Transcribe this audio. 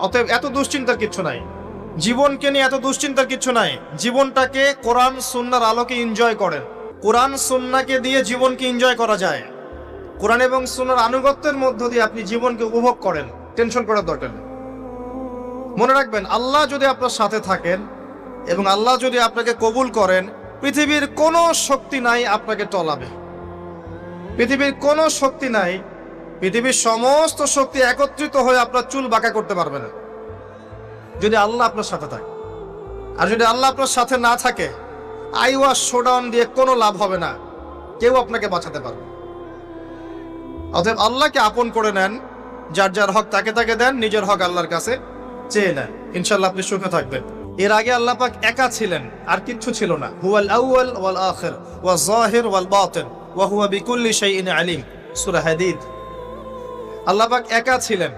অতএব এত দুশ্চিন্তার কিচ্ছু নাই, জীবনকে নিয়ে এত দুশ্চিন্তার কিচ্ছু নাই। জীবনটাকে কোরআন সুন্নাহর আলোকে এনজয় করেন। কোরআন সুন্নাহকে দিয়ে জীবনকে এনজয় করা যায়। কোরআন এবং সুন্নাহর আনুগত্যের মধ্য দিয়ে আপনি জীবনকে উপভোগ করেন, টেনশন করার দরকার নেই। মনে রাখবেন, আল্লাহ যদি আপনার সাথে থাকেন এবং আল্লাহ যদি আপনাকে কবুল করেন, পৃথিবীর কোনো শক্তি নাই আপনাকে টলাবে। পৃথিবীর কোনো শক্তি নাই, পৃথিবীর সমস্ত শক্তি একত্রিত হয়ে আপনার চুল বাঁকা করতে পারবে না, যদি আল্লাহ আপনার সাথে থাকে। আর যদি আল্লাহ আপনার সাথে না থাকে, আইওয়াস শোডাউন দিয়ে কোনো লাভ হবে না, কেউ আপনাকে বাঁচাতে পারবে। অতএব আল্লাহকে আপন করে নেন, যার যার হক তাকে তাকে দেন, নিজের হক আল্লাহর কাছে চেয়ে নেন, ইনশাআল্লাহ আপনি সুখে থাকবেন। এর আগে আল্লাহ পাক একা ছিলেন, আর কিচ্ছু ছিল না। হুয়াল আউয়াল ওয়াল আখির ওয়াজ যাহির ওয়াল বাতিন ওয়া হুয়া বিকুল্লি শাইইন আলিম, সূরা হাদীদ। আল্লাহ পাক একা ছিলেন,